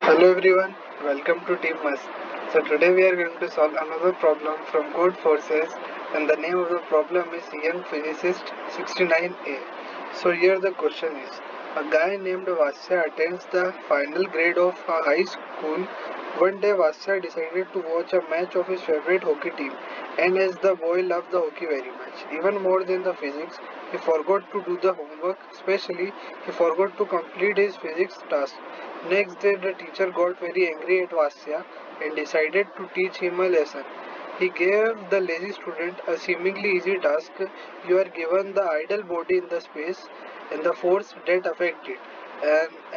Hello everyone, welcome to Team MAST. So today we are going to solve another problem from Code Forces, and the name of the problem is Young Physicist 69A. So here the question is, a guy named Vasya attends the final grade of a high school. One day Vasya decided to watch a match of his favorite hockey team, and as the boy loved the hockey very much, even more than the physics, he forgot to do the homework, especially he forgot to complete his physics task. Next day the teacher got very angry at Vasya and decided to teach him a lesson. He gave the lazy student a seemingly easy task. You are given the idle body in the space and the force that affect it.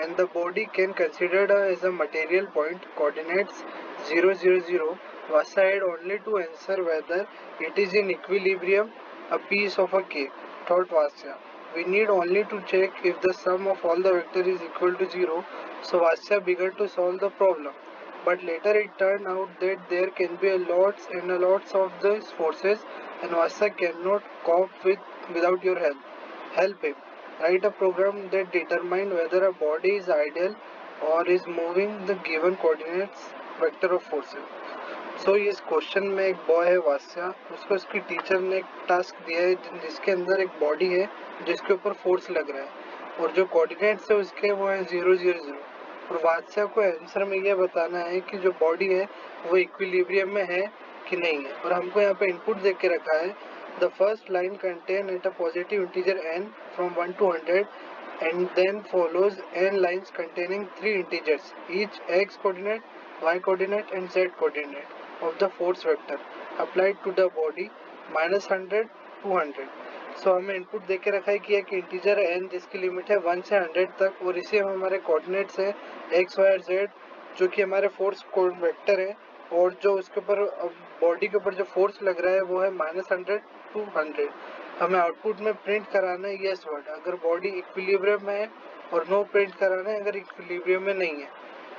And the body can considered as a material point, coordinates 0, 0, 0. Vasya had only to answer whether it is in equilibrium, a piece of a cake, thought Vasya. We need only to check if the sum of all the vectors is equal to 0, so Vasya began to solve the problem. But later it turned out that there can be a lots and a lots of these forces, and Vasya cannot cope without your help. Help him. Write a program that determines whether a body is ideal or is moving the given coordinates vector of forces. सो इस question में एक boy है वास्या, उसको उसकी teacher ने एक task दिया है जिसके अंदर एक बॉडी है जिसके ऊपर फोर्स लग रहा है और जो कोऑर्डिनेट्स है उसके वो है 0, 0, 0 और वास्या को आंसर में ये बताना है कि जो बॉडी है वो इक्विलिब्रियम में है कि नहीं है। और हमको यहाँ पे इनपुट देख के रखा है the first line contain at a positive integer n from 1 to 100 and then follows n lines containing 3 integers, each x coordinate, y coordinate and z coordinate of the force vector applied to the body -100 to 100। सो हमें input दे के रखा है कि एक integer है n जिसकी limit है 1 से 100 तक और इसी में हमारे कोऑर्डिनेट्स है x, y और z जो कि हमारे फोर्स वेक्टर है और जो उसके ऊपर बॉडी के ऊपर जो फोर्स लग रहा है वो है -100 to 100। हमें आउटपुट में प्रिंट कराना है यस वर्ड अगर बॉडी इक्विलिब्रियम में है और नो प्रिंट कराना है अगर इक्विलिब्रियम में नहीं है।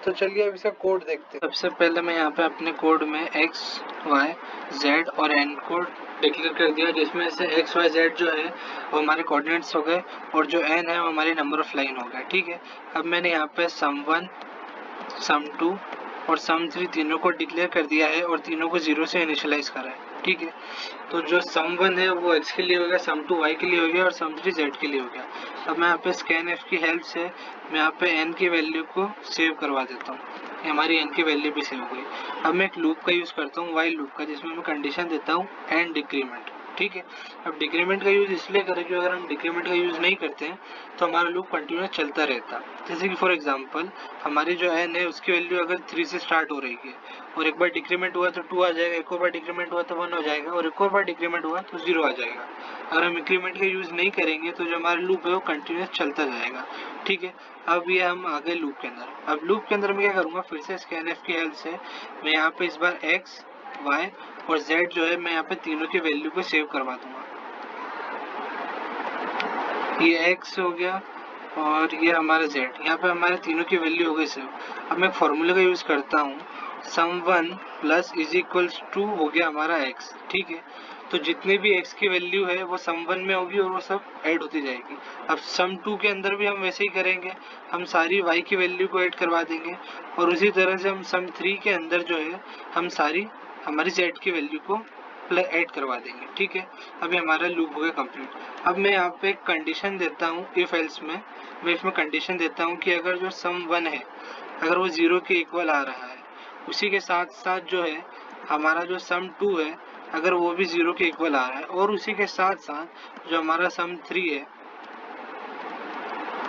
तो चलिए अब इसका कोड देखते हैं। सबसे पहले मैं यहाँ पे अपने कोड में x, y, z और n कोड डिक्लेयर कर दिया जिसमें से x, y, z जो है वो हमारे कोऑर्डिनेट्स हो गए और जो n है वो हमारी नंबर ऑफ लाइन हो गया। ठीक है, अब मैंने यहाँ पे sum1, sum2 और sum3 तीनों को डिक्लेयर कर दिया है और तीनों को 0 से इनिशियलाइज करा है। ठीक है, तो जो sum1 है वो x के लिए हो गया, sum2 y के लिए हो गया और sum3 z के लिए हो गया। अब मैं यहाँ पे scanf की हेल्प से मैं यहाँ पे n की वैल्यू को सेव करवा देता हूँ, हमारी n की वैल्यू भी सेव हो गई। अब मैं एक लूप का यूज़ करता हूँ while लूप का, जिसमें मैं कंडीशन देता हूँ एंड डिक्रीमेंट। ठीक है, अब डिक्रीमेंट का यूज़ इसलिए करें कि अगर हम डिक्रीमेंट का यूज़ नहीं करते हैं तो हमारा लूप कंटिन्यूस चलता रहता। जैसे कि फॉर एग्जांपल हमारी जो n है उसकी वैल्यू अगर 3 से स्टार्ट हो रही है और एक बार डिक्रीमेंट हुआ तो 2 आ जाएगा, एक और बार डिक्रीमेंट हुआ तो 1 हो जाएगा और एक और बार डिक्रीमेंट हुआ तो 0 आ जाएगा। अगर हम इंक्रीमेंट का यूज़ नहीं करेंगे तो जो हमारा लूप है वो कंटिन्यूस चलता जाएगा। ठीक है, अब ये हम आ गए लूप के अंदर। अब लूप के अंदर मैं क्या करूँगा, फिर से स्कैनएफ की हेल्प से मैं यहाँ पे इस बार x, y और z जो है मैं यहाँ पे तीनों की वैल्यू को सेव करवा दूंगा। ये x हो गया और ये हमारा z, यहाँ पे हमारे तीनों की वैल्यू हो गई सेव। अब मैं फॉर्मूले का यूज़ करता हूँ, sum1 plus is equals to हो गया हमारा x। ठीक है, तो जितने भी x की वैल्यू है वो sum1 में होगी और वो सब ऐड होती जाएगी। अब sum2 के अंदर भी हम वैसे ही करेंगे, हम सारी y की वैल्यू को ऐड करवा देंगे और उसी तरह से हम sum3 के अंदर जो है हम सारी हमारी z की वैल्यू को ऐड करवा देंगे। ठीक है, अभी हमारा लूप हो गया कंप्लीट। अब मैं यहाँ पे एक कंडीशन देता हूँ इफ एल्स में, मैं इसमें कंडीशन देता हूँ कि अगर जो sum1 है अगर वो 0 के इक्वल आ रहा है, उसी के साथ साथ जो है हमारा जो sum2 है अगर वो भी 0 के इक्वल आ रहा है और उसी के साथ साथ जो हमारा sum3 है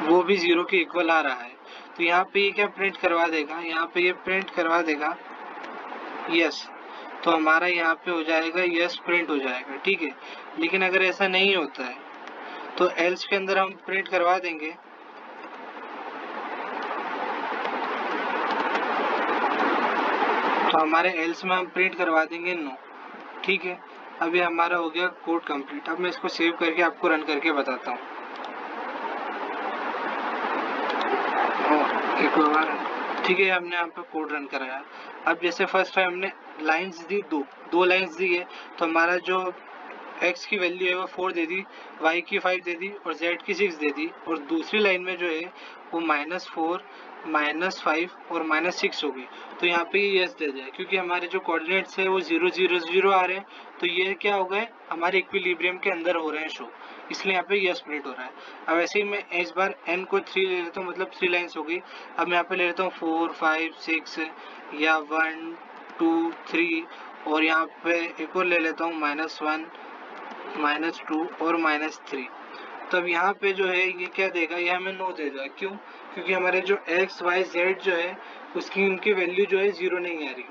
वो भी 0 के इक्वल आ रहा है, तो यहाँ पे ये क्या प्रिंट करवा देगा, यहाँ पे ये प्रिंट करवा देगा यस। तो हमारा यहाँ पे हो जाएगा यस, प्रिंट हो जाएगा। ठीक है, लेकिन अगर ऐसा नहीं होता है तो एल्स के अंदर हम प्रिंट करवा देंगे तो हमारे एल्स में हम प्रिंट करवा देंगे नो। ठीक है, अभी हमारा हो गया कोड कंप्लीट। अब मैं इसको सेव करके आपको रन करके बताता हूँ। एक बार ठीक है, हमने यहाँ पे कोड रन कराया। अब जैसे फर्स्ट टाइम हमने लाइंस दी, दो लाइंस दी है, तो हमारा जो x की वैल्यू है वो 4 दे दी, y की 5 दे दी और z की 6 दे दी और दूसरी लाइन में जो है वो -4, -5 और -6 होगी, तो यहाँ पे ये यस दे जाए, क्योंकि हमारे जो कोऑर्डिनेट्स है वो 0 0 0 आ रहे हैं, तो ये क्या हो गए हमारे इक्विलिब्रियम के अंदर हो रहे हैं शो, इसलिए यहाँ पे यस प्रिंट हो रहा है। अब ऐसे ही मैं इस बार n को 3 ले लेता हूँ, मतलब 3 लाइन्स हो गई। अब मैं यहाँ पे ले लेता हूँ 4 5 6 या 1 2 3, और यहाँ पे एक और ले लेता हूँ -1 -2 और -3। तो अब यहाँ पे जो है ये क्या देगा, ये हमें नो देगा। क्यों? क्योंकि हमारे जो x y z जो है उसकी उनकी वैल्यू जो है 0 नहीं आ रही।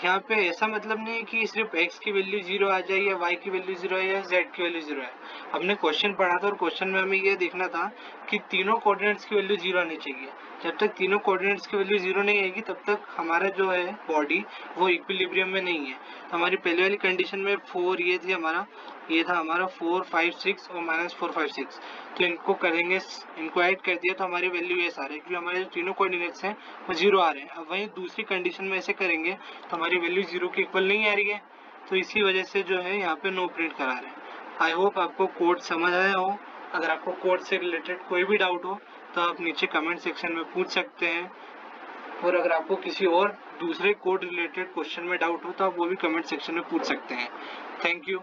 यहाँ पे ऐसा मतलब नहीं है कि सिर्फ x की वैल्यू 0 आ जाए या y की वैल्यू 0 है या z की वैल्यू 0 है। हमने क्वेश्चन पढ़ा था और क्वेश्चन में हमें ये देखना था कि तीनों कोऑर्डिनेट्स की वैल्यू 0 आनी चाहिए। जब तक तीनों कोऑर्डिनेट्स की वैल्यू 0 नहीं आएगी तब तक हमारा जो है बॉडी वो इक्विलिब्रियम में नहीं है। तो हमारी पहले वाली कंडीशन में 4 ये था हमारा 4 5 6 और -4 5 6। तो इनको करेंगे, इनको ऐड कर दिया तो हमारी वैल्यू ये आ रही है, क्योंकि हमारे जो तीनों कोऑर्डिनेट्स हैं वो 0 आ रहे हैं। अब वहीं दूसरी कंडीशन में ऐसे करेंगे तो हमारी वैल्यू 0 के इक्वल नहीं आ रही है, तो इसी वजह से जो है यहाँ पे नो प्रिंट करा रहे हैं। आई होप आपको कोड समझ आया हो। अगर आपको कोड से रिलेटेड कोई भी डाउट हो तो आप नीचे कमेंट सेक्शन में पूछ सकते हैं, और अगर आपको किसी और दूसरे कोड रिलेटेड क्वेश्चन में डाउट हो तो आप वो भी कमेंट सेक्शन में पूछ सकते हैं। Thank you.